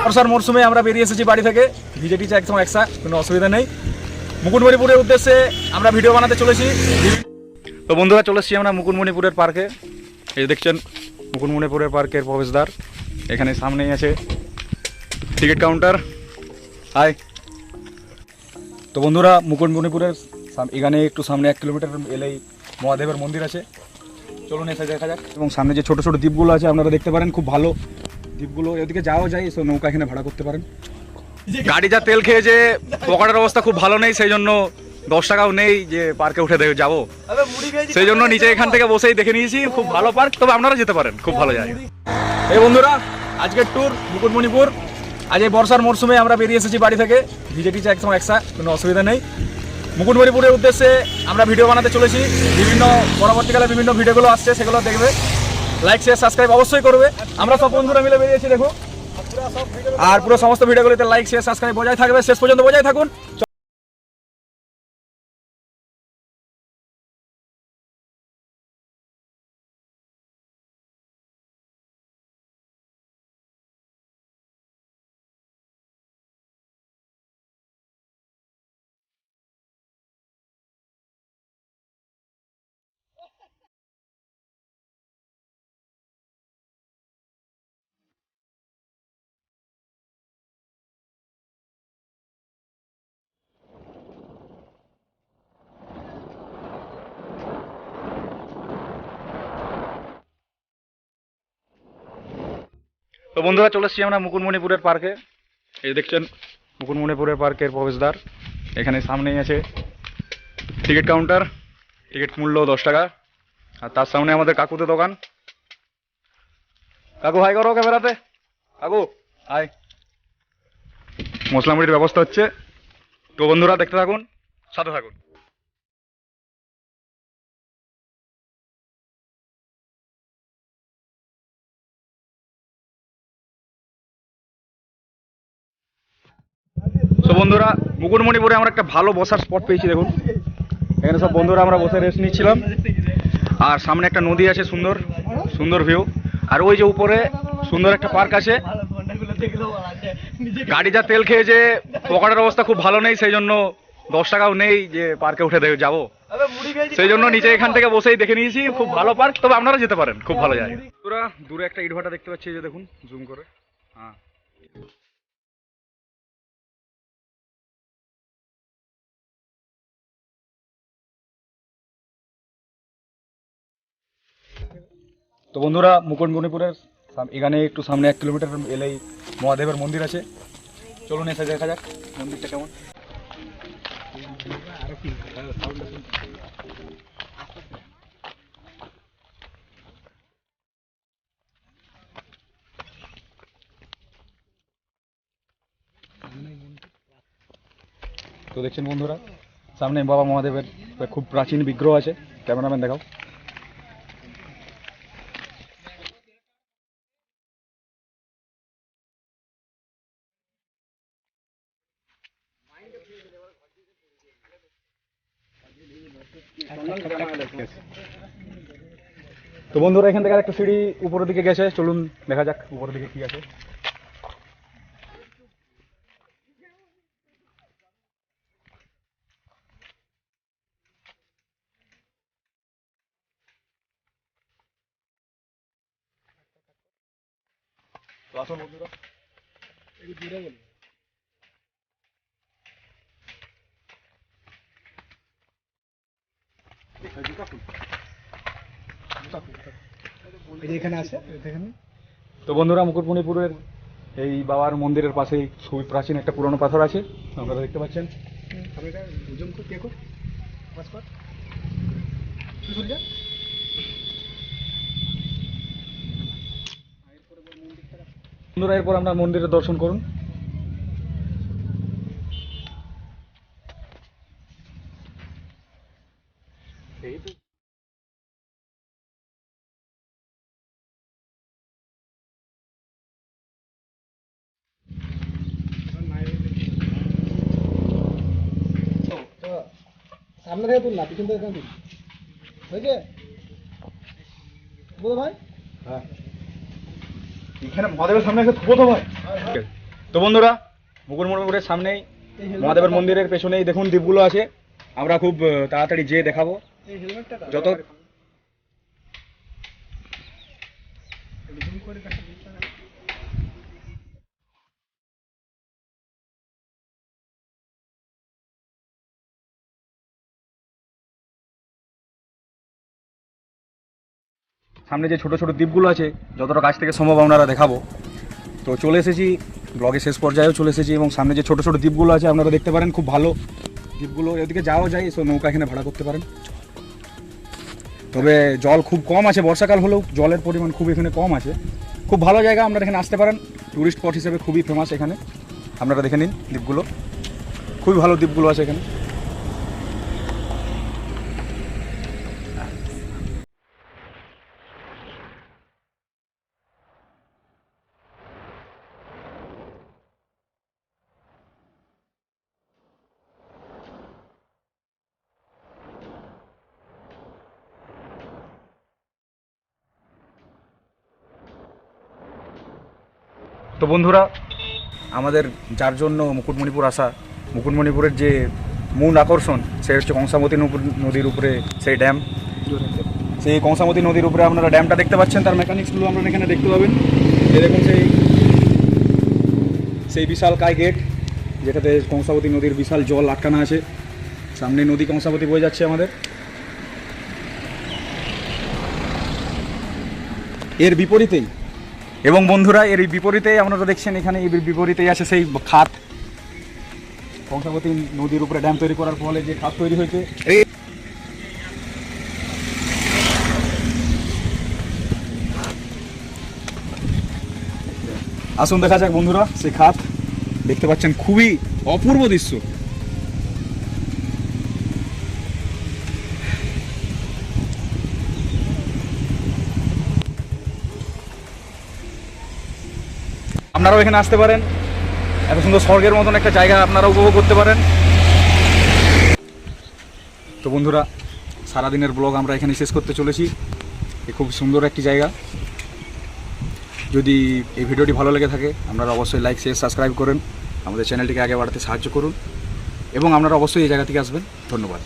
বর্ষার মরশুমে আমরা বেরিয়ে এসেছি বাড়ি থেকে, ভিজে টিজে একদম একসা, কোনো অসুবিধা নেই। মুকুটমণিপুরের উদ্দেশ্যে আমরা ভিডিও বানাতে চলেছি। তো বন্ধুরা, চলে এসেছি আমরা মুকুটমণিপুরের পার্কে। এই দেখছেন মুকুটমণিপুরের পার্কের প্রবেশদ্বার, এখানে সামনেই আছে টিকিট কাউন্টার। হাই। তো বন্ধুরা, মুকুটমণিপুরের এখানে একটু সামনে 1 কিলোমিটার এলেই মহাদেবের মন্দির আছে। চলুন এসে দেখা যাক। এবং সামনে যে ছোট ছোট দ্বীপগুলো আছে আপনারা দেখতে পারেন, খুব ভালো দ্বীপগুলো। এদিকে যাওয়া যায়, এসব নৌকা এখানে ভাড়া করতে পারেন। গাড়ি যা তেল খেয়েছে, পকেটের অবস্থা খুব ভালো নেই, সেই জন্য 10 টাকাও নেই যে পার্কে উঠে যাবো। সেই জন্য নিচে এখান থেকে বসেই দেখে নিয়েছি। খুব ভালো পার্ক, তবে আপনারা যেতে পারেন, খুব ভালো জায়গা। এই বন্ধুরা, আজকের ট্যুর মুকুটমণিপুর। আজ এই বর্ষার মরশুমে আমরা বেরিয়ে এসেছি বাড়ি থেকে, ভিজে টিজে একদম একসা, কোনো অসুবিধা নেই। মুকুটমণিপুরের উদ্দেশ্যে আমরা ভিডিও বানাতে চলেছি। বিভিন্ন পরবর্তীকালে বিভিন্ন ভিডিওগুলো আসছে, সেগুলো দেখবে। লাইক শেয়ার সাবস্ক্রাইব অবশ্যই করবে। আমরা সব বন্ধুরা মিলে বেরিয়েছি, দেখো। আর পুরো সমস্ত ভিডিওগুলোতে লাইক শেয়ার সাবস্ক্রাইব বজায় থাকবে, শেষ পর্যন্ত বজায় থাকুন। তো বন্ধুরা, চলে এসেছি আমরা মুকুটমণিপুরের পার্কে। এই দেখছেন মুকুটমণিপুরের পার্কের প্রবেশদ্বার, এখানে সামনেই আছে টিকিট কাউন্টার। টিকিট মূল্য 10 টাকা। আর তার সামনে আমাদের কাকুতে দোকান। কাকু হাই করো ক্যামেরাতে। কাকু হাই। মশলা মুড়ির ব্যবস্থা হচ্ছে। তো বন্ধুরা, দেখতে থাকুন, সাথে থাকুন। তো বন্ধুরা, মুকুটমণিপুরে আমরা একটা ভালো বসার স্পট পেয়েছি। দেখুন, এখানে সব বন্ধুরা আমরা বসে রেস্ট নিচ্ছিলাম। আর সামনে একটা নদী আছে, সুন্দর সুন্দর ভিউ। আর ওই যে উপরে সুন্দর একটা পার্ক আছে। গাড়ি যা তেল খেয়েছে, পকেটের অবস্থা খুব ভালো নেই, সেই জন্য 10 টাকাও নেই যে পার্কে উঠে যাবো। সেই জন্য নিচে এখান থেকে বসেই দেখে নিয়েছি। খুব ভালো পার্ক, তবে আপনারা যেতে পারেন, খুব ভালো জায়গা। পুরো দূরে একটা ইটভাটা দেখতে পাচ্ছি, যে দেখুন জুম করে। হ্যাঁ, তো বন্ধুরা, মুকুটমণিপুরের এখানে একটু সামনে 1 কিলোমিটার এলেই মহাদেবের মন্দির আছে। চলুন এসে দেখা যাক মন্দিরটা কেমন। তো দেখছেন বন্ধুরা, সামনে বাবা মহাদেবের খুব প্রাচীন বিগ্রহ আছে। ক্যামেরাম্যান দেখাও। তো বন্ধুরা, এখান থেকে একটা সিঁড়ি উপরের দিকে গেছে, চলুন দেখা যাক উপরের দিকে কি আছে। তো আসুন বন্ধুরা, একটু দূরে বলি। এখানে আছে। তো বন্ধুরা, মুকুটমণিপুরের এই বাবার মন্দিরের পাশেই খুবই প্রাচীন একটা পুরনো পাথর আছে, আপনারা দেখতে পাচ্ছেন। বন্ধুরা, এরপর আপনার মন্দিরের দর্শন করুন। সামনে থেকে তুল না, পিছন থেকে তুল। হয়েছে বলো ভাই। হ্যাঁ, এখানে মহাদেবের সামনে একটা থবো তো ভাই। তো বন্ধুরা, মুকুটমণিপুরের সামনেই মহাদেবের মন্দিরের পেছনেই দেখুন দ্বীপগুলো আছে। আমরা খুব তাড়াতাড়ি যেয়ে দেখাবো। যত সামনে যে ছোট ছোট দ্বীপগুলো আছে যতটা কাছ থেকে সম্ভব আপনারা দেখাবো। তো চলে এসেছি, ব্লগের শেষ পর্যায়েও চলে এসেছি এবং সামনে যে ছোট ছোট দ্বীপগুলো আছে আপনারা দেখতে পারেন, খুব ভালো দ্বীপগুলো। এদিকে যাওয়া যায়, সো নৌকা এখানে ভাড়া করতে পারেন। তবে জল খুব কম আছে, বর্ষাকাল হলেও জলের পরিমাণ খুব এখানে কম আছে। খুব ভালো জায়গা, আপনারা এখানে আসতে পারেন। টুরিস্ট স্পট হিসেবে খুবই ফেমাস এখানে। আপনারা দেখে নিন দ্বীপগুলো, খুবই ভালো দ্বীপগুলো আছে এখানে। তো বন্ধুরা, আমাদের যার জন্য মুকুটমণিপুর আসা, মুকুটমণিপুরের যে মূল আকর্ষণ সে হচ্ছে কংসাবতী নদীর উপরে সেই ড্যাম। সেই কংসাবতী নদীর উপরে আপনারা ড্যামটা দেখতে পাচ্ছেন, তার মেকানিক্সগুলো আপনারা এখানে দেখতে পাবেন। এই দেখুন সেই বিশাল কাই গেট, যেটাতে কংসাবতী নদীর বিশাল জল আটকানো আছে। সামনে নদী কংসাবতী বয়ে যাচ্ছে আমাদের। এর বিপরীতেই, এবং বন্ধুরা এর বিপরীতেই আপনারা দেখছেন, এখানে এর বিপরীতেই আছে সেই খাত। কংসাবতী নদীর উপরে ড্যাম তৈরি করার ফলে যে খাত তৈরি হয়েছে, আসুন দেখা যাক বন্ধুরা সেই খাত। দেখতে পাচ্ছেন খুবই অপূর্ব দৃশ্য। আপনারাও এখানে আসতে পারেন, এত সুন্দর স্বর্গের মতন একটা জায়গা আপনারা উপভোগ করতে পারেন। তো বন্ধুরা, সারাদিনের ব্লগ আমরা এখানে শেষ করতে চলেছি। খুব সুন্দর একটি জায়গা। যদি এই ভিডিওটি ভালো লেগে থাকে আপনারা অবশ্যই লাইক, শেয়ার, সাবস্ক্রাইব করেন। আমাদের চ্যানেলটিকে আগে বাড়াতে সাহায্য করুন এবং আপনারা অবশ্যই এই জায়গা থেকে আসবেন। ধন্যবাদ।